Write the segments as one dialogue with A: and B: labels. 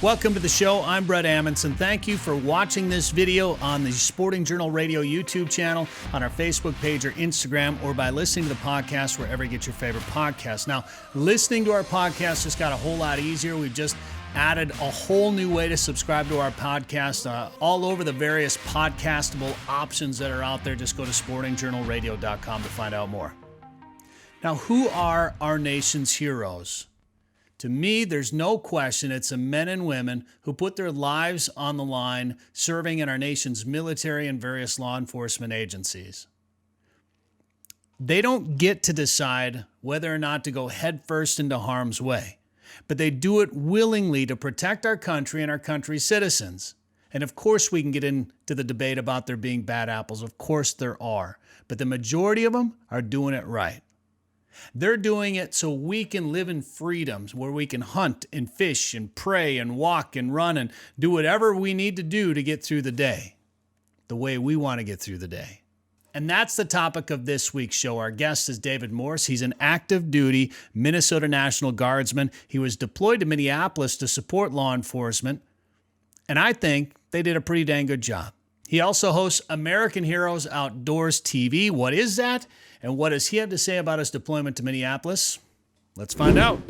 A: Welcome to the show. I'm Bret Amundson. Thank you for watching this video on the Sporting Journal Radio YouTube channel, on our Facebook page or Instagram, or by listening to the podcast wherever you get your favorite podcast. Now, listening to our podcast just got a whole lot easier. We've just added a whole new way to subscribe to our podcast all over the various podcastable options that are out there. Just go to sportingjournalradio.com to find out more. Now, who are our nation's heroes? To me, there's no question it's the men and women who put their lives on the line serving in our nation's military and various law enforcement agencies. They don't get to decide whether or not to go headfirst into harm's way, but they do it willingly to protect our country and our country's citizens. And of course, we can get into the debate about there being bad apples. Of course there are, but the majority of them are doing it right. They're doing it so we can live in freedoms where we can hunt and fish and pray and walk and run and do whatever we need to do to get through the day, the way we want to get through the day. And that's the topic of this week's show. Our guest is David Morse. He's an active duty Minnesota National Guardsman. He was deployed to Minneapolis to support law enforcement, and I think they did a pretty dang good job. He also hosts American Heroes Outdoors TV. What is that? And what does he have to say about his deployment to Minneapolis? Let's find out.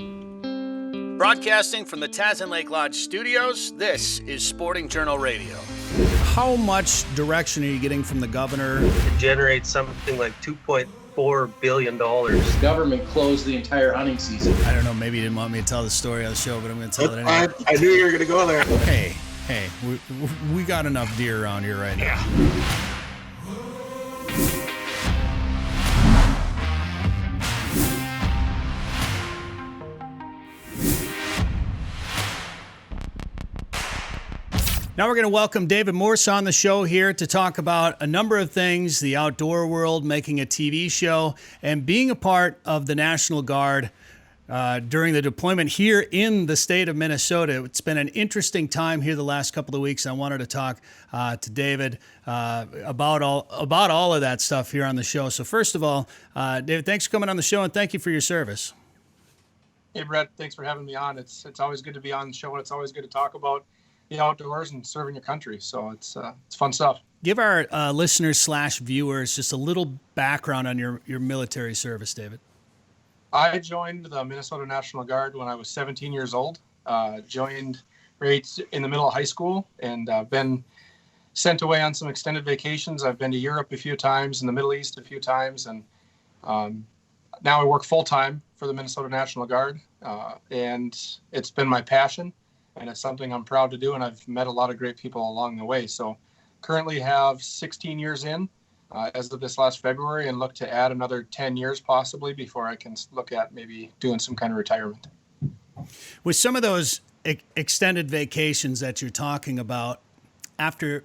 A: Broadcasting from the Tazen Lake Lodge studios, this is Sporting Journal Radio. How much direction are you getting from the governor?
B: It generates something like $2.4 billion.
C: The government closed the entire hunting season.
A: I don't know, maybe you didn't want me to tell the story on the show, but I'm going to tell it anyway.
B: I knew you were going to go there.
A: Hey, we got enough deer around here right now.
B: Yeah.
A: Now we're going to welcome David Morse on the show here to talk about a number of things, the outdoor world, making a TV show, and being a part of the National Guard during the deployment here in the state of Minnesota. It's been an interesting time here the last couple of weeks. I wanted to talk to David about all of that stuff here on the show. So first of all, David, thanks for coming on the show, and thank you for your service.
D: Hey, Brett, thanks for having me on. It's always good to be on the show, and it's always good to talk about the outdoors and serving your country. So it's fun stuff.
A: Give our listeners / viewers just a little background on your military service, David.
D: I joined the Minnesota National Guard when I was 17 years old. Joined right in the middle of high school, and been sent away on some extended vacations. I've been to Europe a few times, in the Middle East a few times, and now I work full-time for the Minnesota National Guard, and it's been my passion. And it's something I'm proud to do, and I've met a lot of great people along the way. So currently have 16 years in as of this last February, and look to add another 10 years possibly before I can look at maybe doing some kind of retirement.
A: With some of those extended vacations that you're talking about, after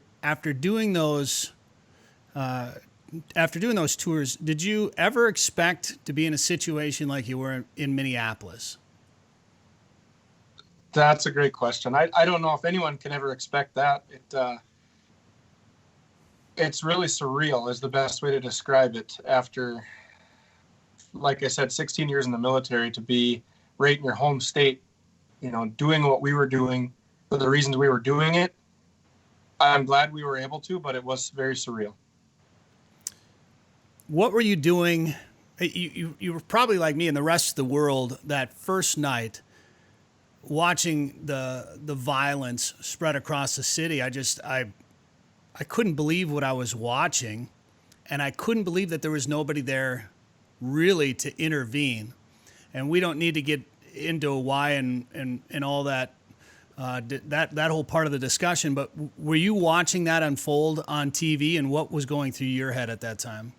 A: doing those tours, did you ever expect to be in a situation like you were in Minneapolis?
D: That's a great question. I don't know if anyone can ever expect that. It's really surreal is the best way to describe it. After, like I said, 16 years in the military, to be right in your home state, doing what we were doing for the reasons we were doing it. I'm glad we were able to, but it was very surreal.
A: What were you doing? You were probably like me and the rest of the world that first night, watching the violence spread across the city. I couldn't believe what I was watching, and I couldn't believe that there was nobody there really to intervene. And we don't need to get into why and all that that whole part of the discussion, but were you watching that unfold on TV, and what was going through your head at that time?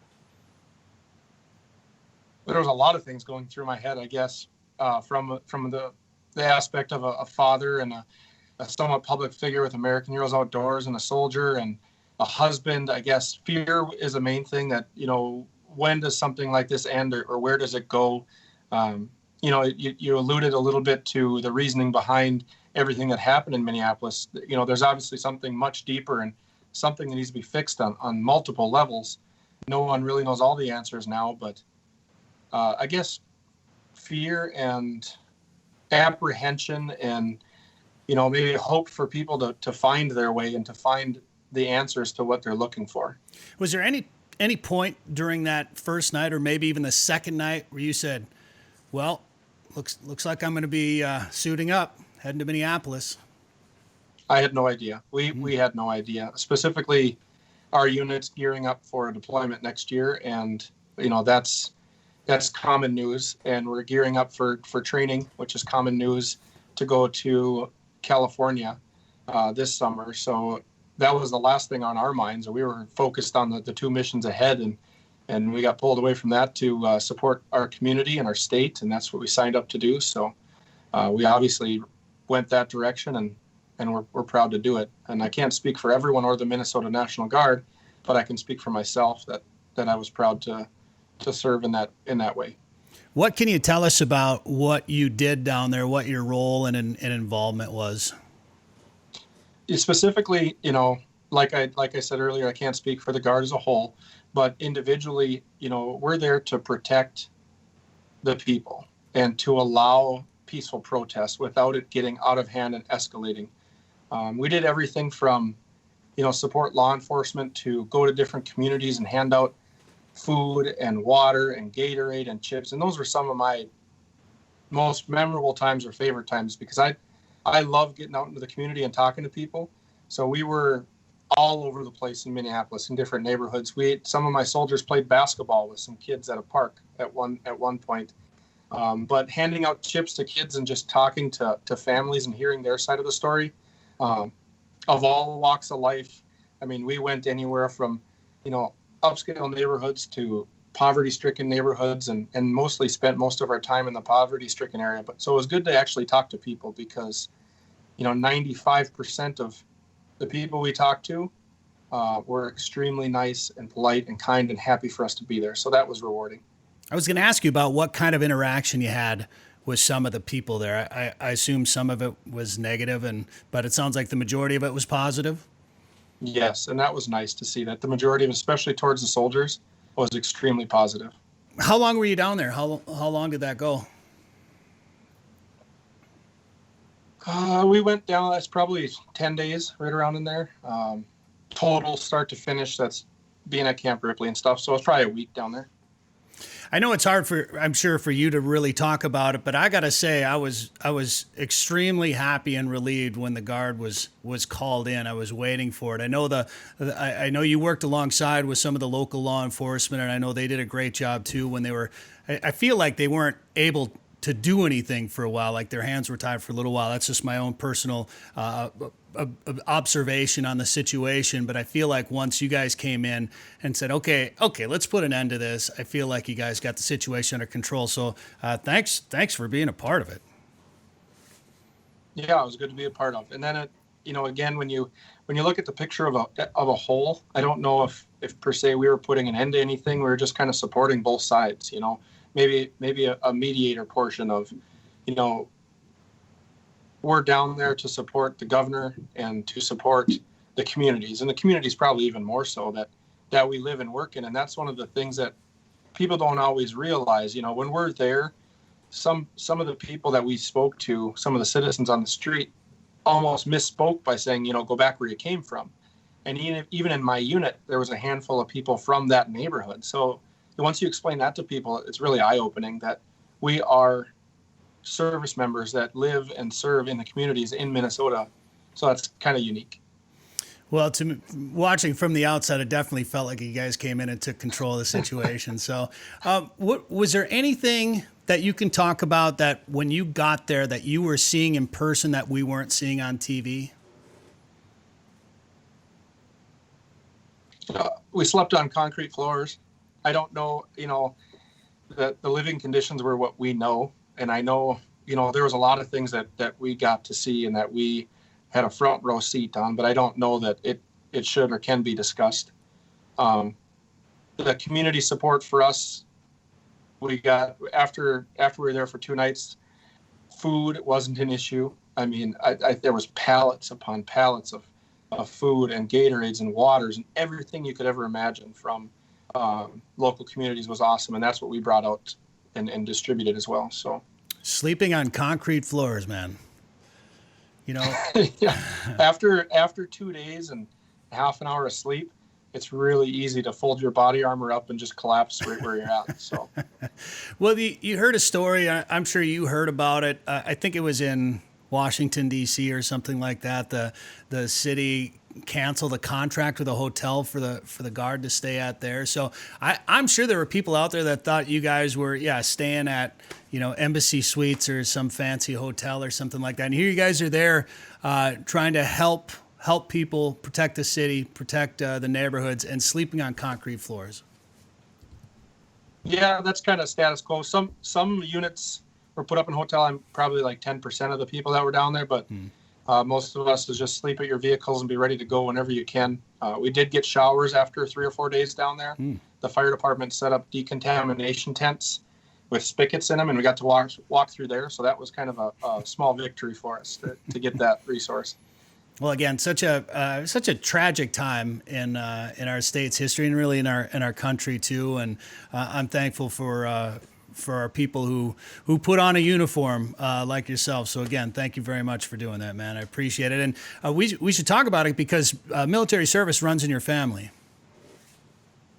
D: There was a lot of things going through my head, I guess, from the aspect of a father and a somewhat public figure with American Heroes Outdoors, and a soldier and a husband. I guess fear is the main thing that, when does something like this end, or where does it go? You alluded a little bit to the reasoning behind everything that happened in Minneapolis. There's obviously something much deeper and something that needs to be fixed on multiple levels. No one really knows all the answers now, but I guess fear and apprehension and maybe hope for people to find their way and to find the answers to what they're looking for.
A: Was there any point during that first night, or maybe even the second night, where you said, well, looks like I'm going to be suiting up, heading to Minneapolis?
D: I had no idea. We had no idea. Specifically, our unit's gearing up for a deployment next year, and that's common news. And we're gearing up for training, which is common news, to go to California this summer. So that was the last thing on our minds. We were focused on the two missions ahead, and we got pulled away from that to support our community and our state, and that's what we signed up to do. So we obviously went that direction, and we're proud to do it. And I can't speak for everyone or the Minnesota National Guard, but I can speak for myself that I was proud to serve in that way.
A: What can you tell us about what you did down there, what your role and involvement was?
D: Specifically, like I said earlier, I can't speak for the Guard as a whole, but individually, we're there to protect the people and to allow peaceful protest without it getting out of hand and escalating. We did everything from, support law enforcement to go to different communities and hand out food and water and Gatorade and chips. And those were some of my most memorable times or favorite times, because I love getting out into the community and talking to people. So we were all over the place in Minneapolis in different neighborhoods. Some of my soldiers played basketball with some kids at a park at one point. But handing out chips to kids and just talking to families and hearing their side of the story, of all walks of life. I mean, we went anywhere from, upscale neighborhoods to poverty-stricken neighborhoods, and mostly spent most of our time in the poverty-stricken area. But so it was good to actually talk to people, because 95% of the people we talked to were extremely nice and polite and kind and happy for us to be there. So that was rewarding.
A: I was going to ask you about what kind of interaction you had with some of the people there. I assume some of it was negative, but it sounds like the majority of it was positive.
D: Yes, and that was nice to see that the majority of, especially towards the soldiers, was extremely positive.
A: How long were you down there? How long did that go?
D: We went down, that's probably 10 days, right around in there. Total start to finish, that's being at Camp Ripley and stuff. So it's probably a week down there.
A: I know it's hard I'm sure for you to really talk about it, but I got to say I was extremely happy and relieved when the Guard was called in. I was waiting for it. I know you worked alongside with some of the local law enforcement, and I know they did a great job too when they were, I feel like they weren't able to do anything for a while, like their hands were tied for a little while. That's just my own personal observation on the situation. But I feel like once you guys came in and said, okay, let's put an end to this, I feel like you guys got the situation under control. So thanks for being a part of it.
D: Yeah, it was good to be a part of. And then, again, when you look at the picture of a whole, I don't know if per se we were putting an end to anything. We were just kind of supporting both sides, maybe a mediator portion of, we're down there to support the governor and to support the communities, and the communities probably even more so that we live and work in. And that's one of the things that people don't always realize. When we're there, some of the people that we spoke to, some of the citizens on the street, almost misspoke by saying, go back where you came from. And even in my unit, there was a handful of people from that neighborhood. So once you explain that to people, it's really eye-opening that we are service members that live and serve in the communities in Minnesota. So that's kind of unique.
A: Well, watching from the outside, it definitely felt like you guys came in and took control of the situation. So was there anything that you can talk about that when you got there that you were seeing in person that we weren't seeing on TV?
D: We slept on concrete floors. I don't know, that the living conditions were what we know. And I know, there was a lot of things that we got to see and that we had a front row seat on, but I don't know that it should or can be discussed. The community support for us, we got, after we were there for 2 nights, food wasn't an issue. I mean, there was pallets upon pallets of food and Gatorades and waters and everything you could ever imagine from local communities was awesome. And that's what we brought out and distributed as well. So sleeping
A: on concrete floors, man. You know,
D: Yeah. After 2 days and half an hour of sleep, it's really easy to fold your body armor up and just collapse right where you're at. So,
A: well, you heard a story. I'm sure you heard about it. I think it was in Washington, D.C. or something like that. The city canceled a contract with a hotel for the guard to stay at there. So I'm sure there were people out there that thought you guys were staying at Embassy Suites or some fancy hotel or something like that. And here you guys are there trying to help people, protect the city, protect the neighborhoods, and sleeping on concrete floors.
D: Yeah, that's kind of status quo. Some units were put up in hotel. I'm probably like 10% of the people that were down there, but most of us is just sleep at your vehicles and be ready to go whenever you can. We did get showers after 3 or 4 days down there. The fire department set up decontamination tents with spigots in them, and we got to walk through there. So that was kind of a small victory for us to get that resource.
A: Well, again, such a tragic time in our state's history, and really in our country too. And I'm thankful for our people who put on a uniform like yourself. So again, thank you very much for doing that, man. I appreciate it. And we should talk about it because military service runs in your family.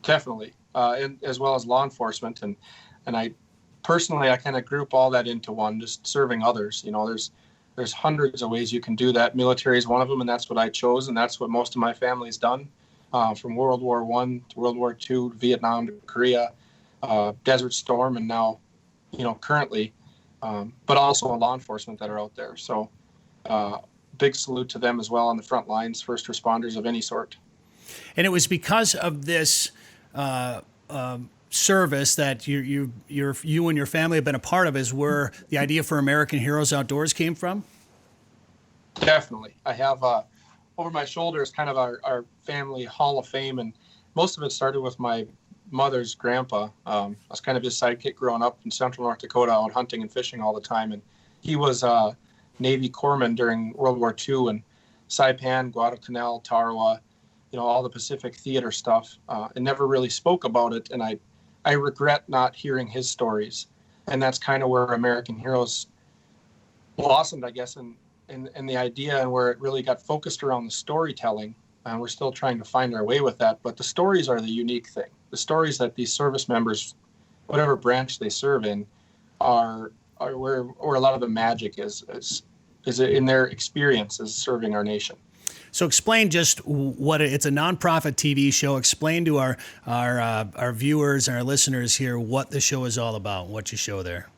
D: Definitely, and as well as law enforcement, and I personally kind of group all that into one, just serving others. There's hundreds of ways you can do that. Military is one of them, and that's what I chose, and that's what most of my family's done, from World War I to World War II, Vietnam to Korea, Desert Storm, and now, currently, but also law enforcement that are out there. So big salute to them as well on the front lines, first responders of any sort.
A: And it was because of this service that you and your family have been a part of is where the idea for American Heroes Outdoors came from?
D: Definitely. I have over my shoulder is kind of our family hall of fame, and most of it started with my mother's grandpa. I was kind of his sidekick growing up in central North Dakota out hunting and fishing all the time, and he was Navy corpsman during World War II and Saipan, Guadalcanal, Tarawa, all the Pacific theater stuff, and never really spoke about it. And I regret not hearing his stories. And that's kind of where American Heroes blossomed, I guess, in the idea, and where it really got focused around the storytelling. And we're still trying to find our way with that. But the stories are the unique thing. The stories that these service members, whatever branch they serve in, are where a lot of the magic is in their experiences serving our nation.
A: So explain just what it's a nonprofit TV show. Explain to our viewers and our listeners here what the show is all about, what you show there.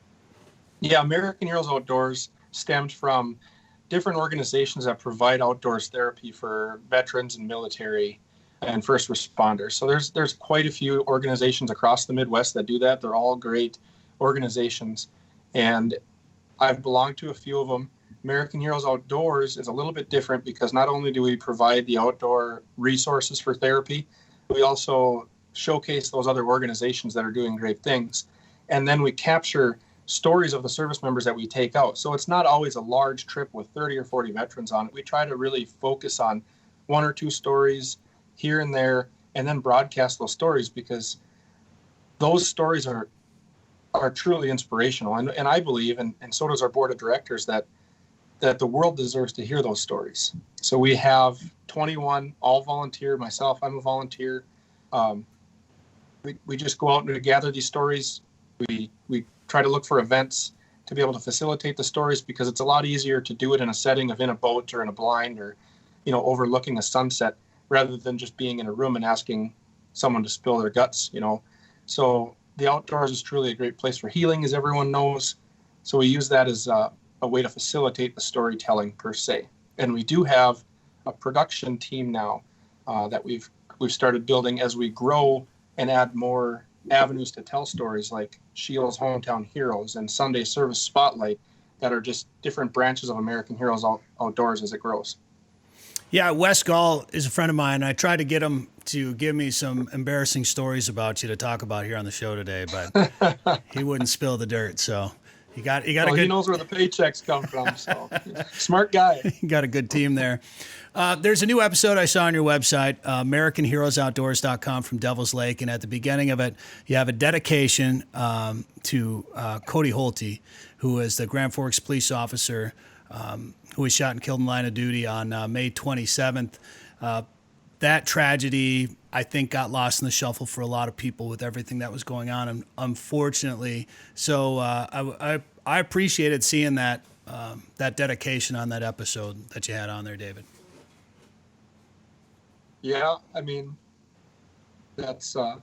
D: Yeah, American Heroes Outdoors stemmed from different organizations that provide outdoors therapy for veterans and military and first responders. So there's quite a few organizations across the Midwest that do that. They're all great organizations, and I've belonged to a few of them. American Heroes Outdoors is a little bit different because not only do we provide the outdoor resources for therapy, we also showcase those other organizations that are doing great things. And then we capture stories of the service members that we take out. So it's not always a large trip with 30 or 40 veterans on it. We try to really focus on 1 or 2 stories here and there, and then broadcast those stories because those stories are truly inspirational. And I believe, and so does our board of directors, that the world deserves to hear those stories. So we have 21 all volunteer. Myself, I'm a volunteer. We just go out and we gather these stories. We try to look for events to be able to facilitate the stories because it's a lot easier to do it in a setting of in a boat or in a blind or, overlooking a sunset rather than just being in a room and asking someone to spill their guts, So the outdoors is truly a great place for healing, as everyone knows. So we use that as a way to facilitate the storytelling per se. And we do have a production team now that we've started building as we grow and add more avenues to tell stories like Shield's Hometown Heroes and Sunday Service Spotlight that are just different branches of American Heroes Outdoors as it grows.
A: Yeah, Wes Gall is a friend of mine. I tried to get him to give me some embarrassing stories about you to talk about here on the show today, but he wouldn't spill the dirt. So you got a good.
D: He knows where the paychecks come from. So smart guy.
A: You got a good team there. There's a new episode I saw on your website, AmericanHeroesOutdoors.com from Devil's Lake, and at the beginning of it, you have a dedication to Cody Holte, who is the Grand Forks police officer who was shot and killed in line of duty on May 27th. That tragedy, I think, got lost in the shuffle for a lot of people with everything that was going on, and unfortunately. So I appreciated seeing that dedication on that episode that you had on there, David.
D: Yeah, I mean, that's at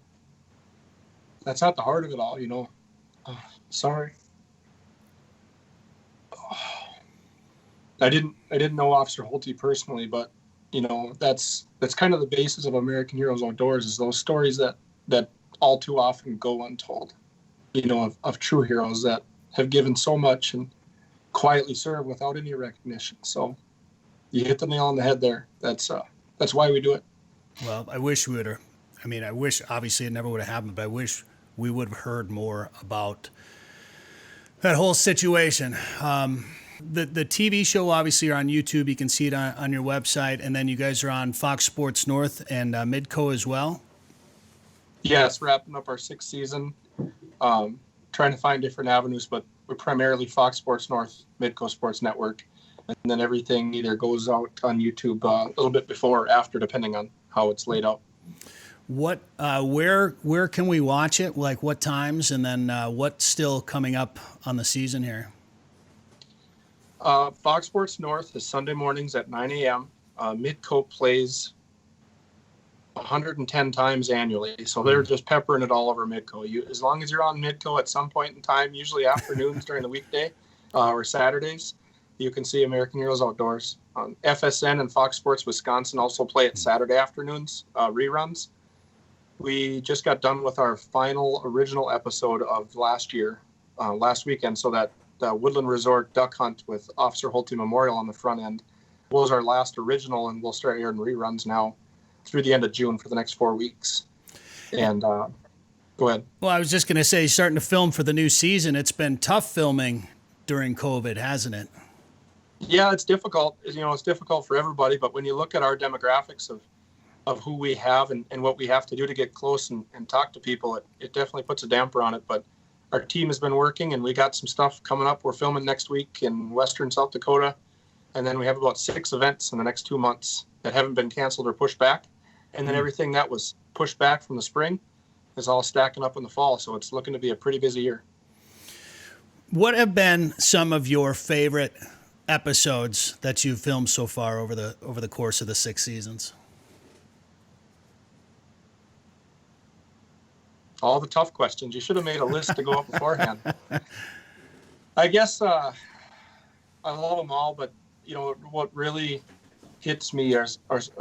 D: the heart of it all, you know. Sorry. I didn't know Officer Holte personally, but you know, that's kind of the basis of American Heroes Outdoors, is those stories that all too often go untold, you know, of true heroes that have given so much and quietly serve without any recognition. So you hit the nail on the head there. That's why we do it.
A: Well, I wish we would have. I mean, I wish, obviously it never would have happened, but I wish we would have heard more about that whole situation. The TV show, obviously, are on YouTube. You can see it on your website. And then you guys are on Fox Sports North and Midco as well.
D: Yes, wrapping up our 6th season. Trying to find different avenues, but we're primarily Fox Sports North, Midco Sports Network. And then everything either goes out on YouTube a little bit before or after, depending on how it's laid out.
A: What, where can we watch it? Like what times? And then what's still coming up on the season here?
D: Fox Sports North is Sunday mornings at 9 a.m. Midco plays 110 times annually, so they're just peppering it all over Midco. As long as you're on Midco at some point in time, usually afternoons during the weekday or Saturdays, you can see American Heroes Outdoors. FSN and Fox Sports Wisconsin also play at Saturday afternoons, reruns. We just got done with our final original episode of last weekend, so that the Woodland Resort duck hunt with Officer Holte Memorial on the front end was our last original, and we'll start airing reruns now through the end of June for the next 4 weeks. And go ahead.
A: Well, I was just going to say, starting to film for the new season, it's been tough filming during COVID, hasn't it?
D: Yeah, it's difficult. You know, it's difficult for everybody, but when you look at our demographics of who we have and what we have to do to get close and talk to people, it definitely puts a damper on it. But our team has been working, and we got some stuff coming up. We're filming next week in Western South Dakota, and then we have about 6 events in the next 2 months that haven't been canceled or pushed back. And then everything that was pushed back from the spring is all stacking up in the fall. So it's looking to be a pretty busy year.
A: What have been some of your favorite episodes that you've filmed so far over the course of the 6 seasons?
D: All the tough questions. You should have made a list to go up beforehand. I guess I love them all, but you know what really hits me are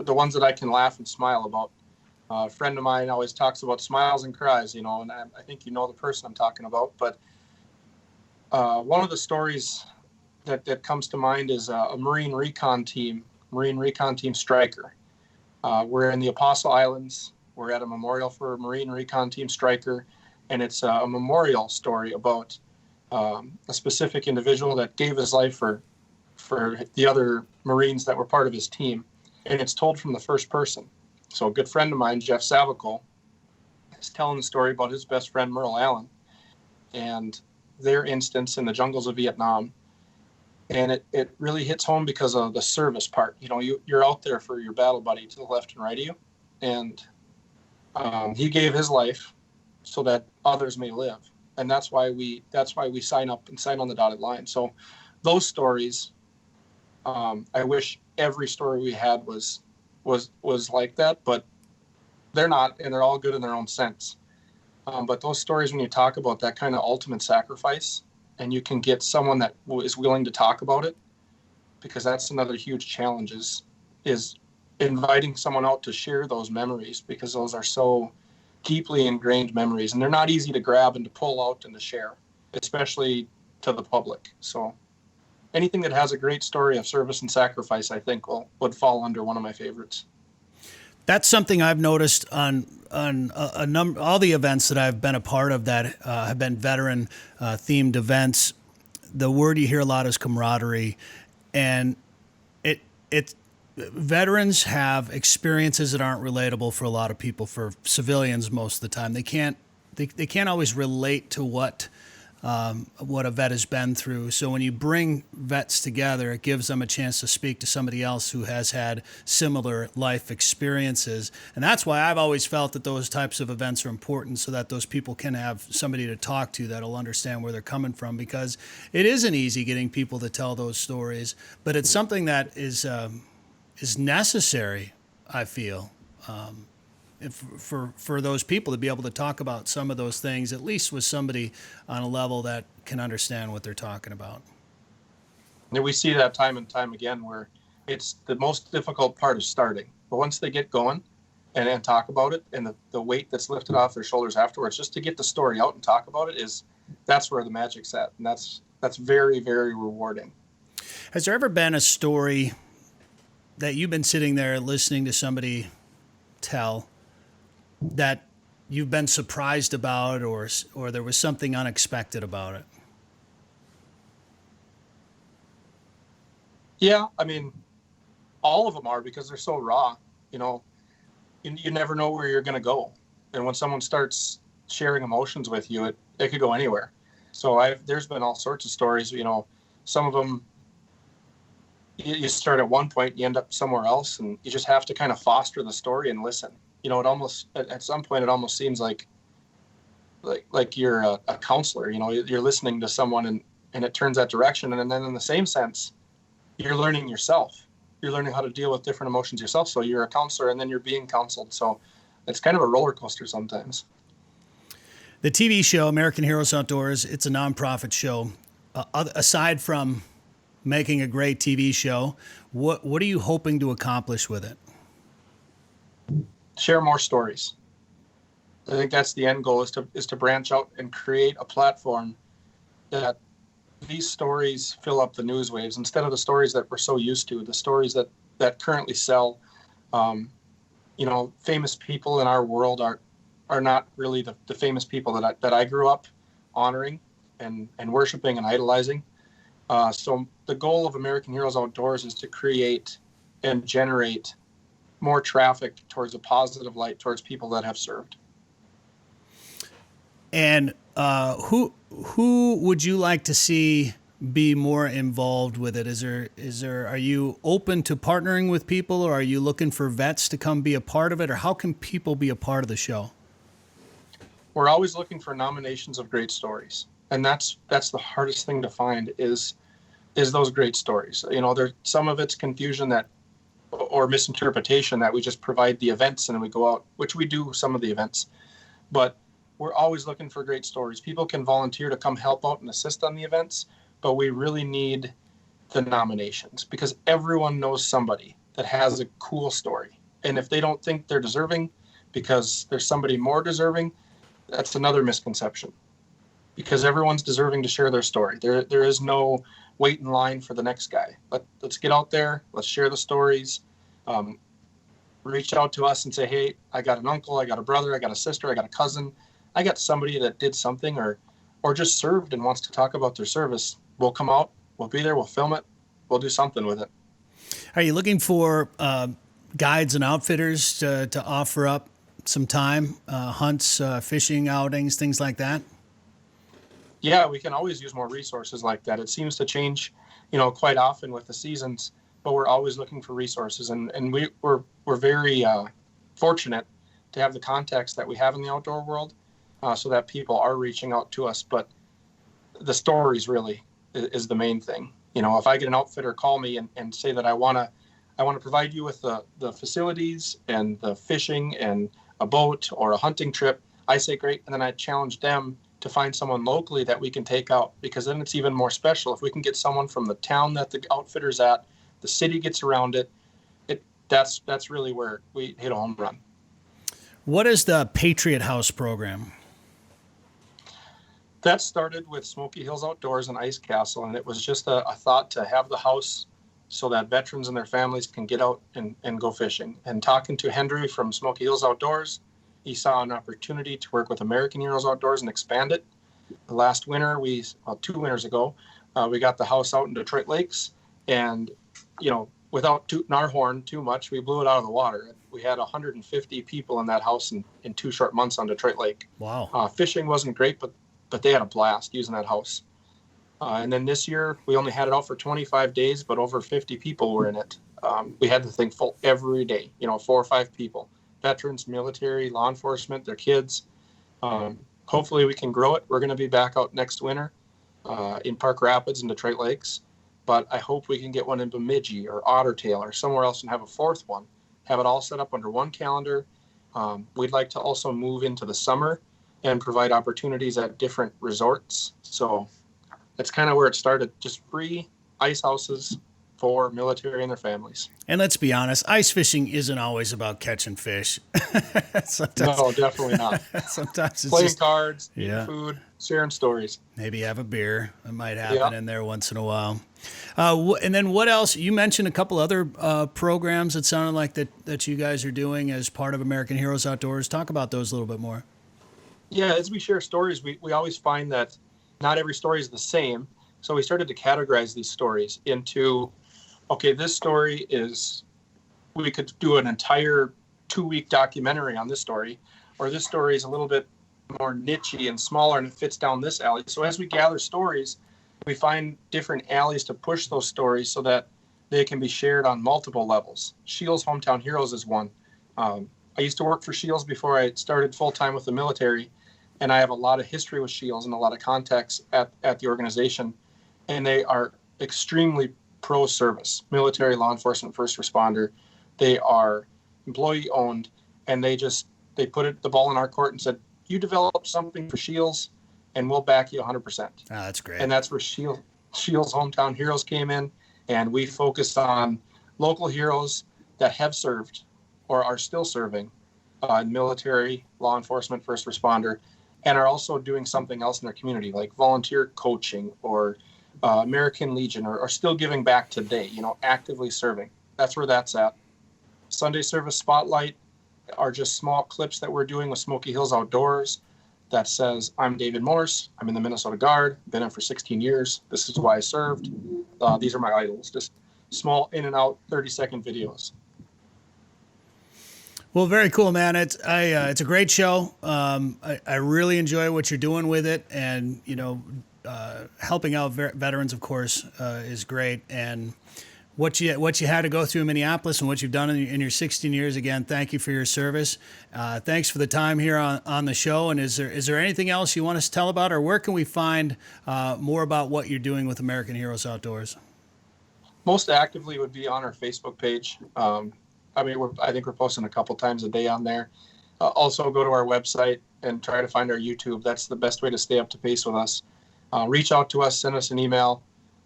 D: the ones that I can laugh and smile about. A friend of mine always talks about smiles and cries, you know, and I think you know the person I'm talking about. But one of the stories that comes to mind is a Marine Recon Team Stryker. We're in the Apostle Islands. We're at a memorial for Marine Recon Team Stryker, and it's a memorial story about a specific individual that gave his life for the other Marines that were part of his team, and it's told from the first person. So a good friend of mine, Jeff Savicle, is telling the story about his best friend, Merle Allen, and their instance in the jungles of Vietnam. And it really hits home because of the service part. You know, you're out there for your battle buddy to the left and right of you, and he gave his life so that others may live, and that's why we sign up and sign on the dotted line. So those stories, I wish every story we had was like that, but they're not, and they're all good in their own sense. But those stories, when you talk about that kind of ultimate sacrifice, and you can get someone that is willing to talk about it, because that's another huge challenge is inviting someone out to share those memories, because those are so deeply ingrained memories, and they're not easy to grab and to pull out and to share, especially to the public. So anything that has a great story of service and sacrifice, I think would fall under one of my favorites.
A: That's something I've noticed on a number, all the events that I've been a part of that have been veteran themed events. The word you hear a lot is camaraderie, and it veterans have experiences that aren't relatable for a lot of people, for civilians most of the time. They can't always relate to what what a vet has been through. So when you bring vets together, it gives them a chance to speak to somebody else who has had similar life experiences. And that's why I've always felt that those types of events are important, so that those people can have somebody to talk to that'll understand where they're coming from, because it isn't easy getting people to tell those stories, but it's something that is necessary, I feel. For those people to be able to talk about some of those things, at least with somebody on a level that can understand what they're talking about.
D: And we see that time and time again, where it's the most difficult part of starting. But once they get going and talk about it, and the weight that's lifted off their shoulders afterwards, just to get the story out and talk about it, that's where the magic's at. And that's very, very rewarding.
A: Has there ever been a story that you've been sitting there listening to somebody tell that you've been surprised about, or there was something unexpected about it?
D: Yeah, I mean, all of them are, because they're so raw. You never know where you're going to go. And when someone starts sharing emotions with you, it could go anywhere. So there's been all sorts of stories. Some of them, you start at one point, you end up somewhere else, and you just have to kind of foster the story and listen. It almost, at some point, it almost seems like you're a counselor. You're listening to someone, and it turns that direction. And then in the same sense, you're learning yourself. You're learning how to deal with different emotions yourself. So you're a counselor, and then you're being counseled. So it's kind of a roller coaster sometimes.
A: The TV show, American Heroes Outdoors, it's a nonprofit show. Aside from making a great TV show, what are you hoping to accomplish with it?
D: Share more stories. I think that's the end goal, is to branch out and create a platform that these stories fill up the news waves, instead of the stories that we're so used to, the stories that currently sell. Famous people in our world are not really the famous people that I grew up honoring and worshiping and idolizing. So the goal of American Heroes Outdoors is to create and generate more traffic towards a positive light towards people that have served.
A: And who would you like to see be more involved with it? Are you open to partnering with people, or are you looking for vets to come be a part of it, or how can people be a part of the show?
D: We're always looking for nominations of great stories, and that's the hardest thing to find is those great stories. Some of it's confusion or misinterpretation, that we just provide the events and then we go out, which we do some of the events, but we're always looking for great stories. People can volunteer to come help out and assist on the events, but we really need the nominations, because everyone knows somebody that has a cool story. And if they don't think they're deserving because there's somebody more deserving, that's another misconception, because everyone's deserving to share their story. There is no wait in line for the next guy. Let's get out there. Let's share the stories. Reach out to us and say, hey, I got an uncle, I got a brother, I got a sister, I got a cousin. I got somebody that did something or just served and wants to talk about their service. We'll come out, we'll be there, we'll film it, we'll do something with it.
A: Are you looking for guides and outfitters to offer up some time, hunts, fishing outings, things like that?
D: Yeah, we can always use more resources like that. It seems to change, quite often with the seasons, but we're always looking for resources. And we're very fortunate to have the contacts that we have in the outdoor world, so that people are reaching out to us. But the stories really is the main thing. If I get an outfitter call me and say that I want to provide you with the facilities and the fishing and a boat or a hunting trip, I say great. And then I challenge them to find someone locally that we can take out, because then it's even more special. If we can get someone from the town that the outfitter's at, the city gets around it, that's really where we hit a home run.
A: What is the Patriot House program?
D: That started with Smoky Hills Outdoors and Ice Castle, and it was just a thought to have the house so that veterans and their families can get out and go fishing. And talking to Henry from Smoky Hills Outdoors, he saw an opportunity to work with American Heroes Outdoors and expand it. Last winter, 2 winters ago, we got the house out in Detroit Lakes, and without tooting our horn too much, we blew it out of the water. We had 150 people in that house in 2 short months on Detroit Lake.
A: Wow.
D: Fishing wasn't great, but but they had a blast using that house. And then this year, we only had it out for 25 days, but over 50 people were in it. We had the thing full every day, 4 or 5 people, veterans, military, law enforcement, their kids. Hopefully we can grow it. We're going to be back out next winter in Park Rapids and Detroit Lakes, but I hope we can get one in Bemidji or Ottertail or somewhere else and have a 4th one, have it all set up under one calendar. We'd like to also move into the summer and provide opportunities at different resorts. So that's kind of where it started, just free ice houses for military and their families.
A: And let's be honest, ice fishing isn't always about catching fish.
D: No, definitely not.
A: Sometimes it's
D: playing
A: just
D: cards, eating food, sharing stories.
A: Maybe have a beer. It might happen in there once in a while. And then what else? You mentioned a couple other programs that sounded like that you guys are doing as part of American Heroes Outdoors. Talk about those a little bit more.
D: Yeah, as we share stories, we always find that not every story is the same. So we started to categorize these stories into, okay, this story is, we could do an entire 2-week documentary on this story, or this story is a little bit more niche-y and smaller and it fits down this alley. So as we gather stories, we find different alleys to push those stories so that they can be shared on multiple levels. Shields Hometown Heroes is one. I used to work for Shields before I started full-time with the military, and I have a lot of history with Shields and a lot of contacts at the organization, and they are extremely pro-service, military, law enforcement, first responder. They are employee-owned, and they put the ball in our court and said, you develop something for Shields, and we'll back you 100%.
A: Oh, that's great.
D: And that's where Shields Hometown Heroes came in, and we focused on local heroes that have served or are still serving military, law enforcement, first responder, and are also doing something else in their community, like volunteer coaching or American Legion, or still giving back today, actively serving. That's where that's at. Sunday Service Spotlight are just small clips that we're doing with Smoky Hills Outdoors that says, I'm David Morse, I'm in the Minnesota Guard, been in for 16 years, this is why I served, these are my idols, just small in and out 30-second videos.
A: Well, very cool, man. It's a great show. I really enjoy what you're doing with it, and helping out veterans, of course, is great. And what you had to go through in Minneapolis and what you've done in your 16 years, again, thank you for your service. Thanks for the time here on the show. And is there anything else you want us to tell about, or where can we find more about what you're doing with American Heroes Outdoors?
D: Most actively would be on our Facebook page. I think we're posting a couple times a day on there. Also go to our website and try to find our YouTube. That's the best way to stay up to pace with us. Reach out to us, send us an email,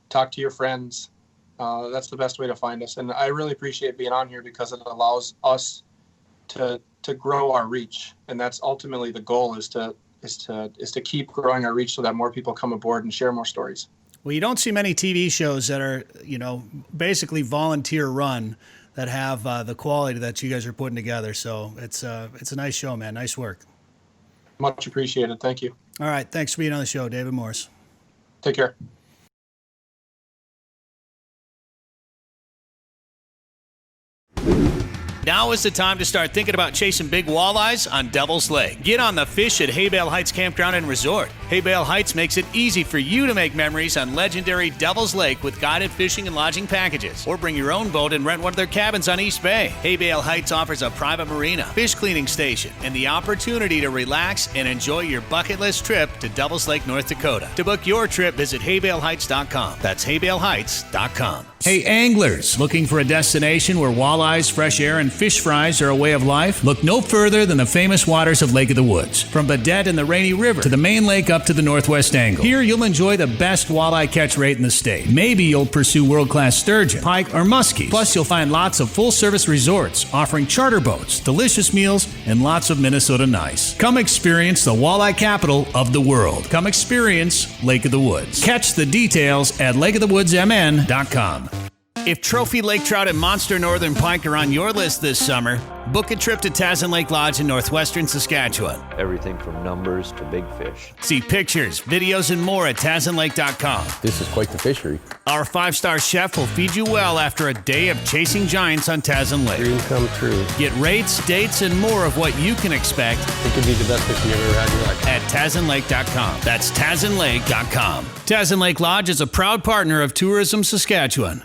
D: talk to your friends. That's the best way to find us. And I really appreciate being on here because it allows us to grow our reach. And that's ultimately the goal, is to keep growing our reach so that more people come aboard and share more stories.
A: Well, you don't see many TV shows that are, basically volunteer run that have the quality that you guys are putting together. So it's a nice show, man. Nice work.
D: Much appreciated. Thank you.
A: All right. Thanks for being on the show, David Morse.
D: Take care.
A: Now is the time to start thinking about chasing big walleyes on Devil's Lake. Get on the fish at Haybale Heights Campground and Resort. Haybale Heights makes it easy for you to make memories on legendary Devil's Lake with guided fishing and lodging packages. Or bring your own boat and rent one of their cabins on East Bay. Haybale Heights offers a private marina, fish cleaning station, and the opportunity to relax and enjoy your bucket list trip to Devil's Lake, North Dakota. To book your trip, visit haybaleheights.com. That's haybaleheights.com. Hey anglers, looking for a destination where walleyes, fresh air, and fish fries are a way of life? Look no further than the famous waters of Lake of the Woods. From Badette and the Rainy River to the main lake up to the northwest angle. Here you'll enjoy the best walleye catch rate in the state. Maybe you'll pursue world-class sturgeon, pike, or muskies. Plus you'll find lots of full-service resorts offering charter boats, delicious meals, and lots of Minnesota nice. Come experience the walleye capital of the world. Come experience Lake of the Woods. Catch the details at lakeofthewoodsmn.com. If trophy lake trout and monster northern pike are on your list this summer, book a trip to Tasman Lake Lodge in northwestern Saskatchewan.
E: Everything from numbers to big fish.
A: See pictures, videos, and more at TasmanLake.com.
F: This is quite the fishery.
A: Our 5-star chef will feed you well after a day of chasing giants on Tasman Lake.
F: Dream come true.
A: Get rates, dates, and more of what you can expect.
F: It could be the best fishing you've ever had in your life.
A: At TasmanLake.com. That's TasmanLake.com. Tasman Lake Lodge is a proud partner of Tourism Saskatchewan.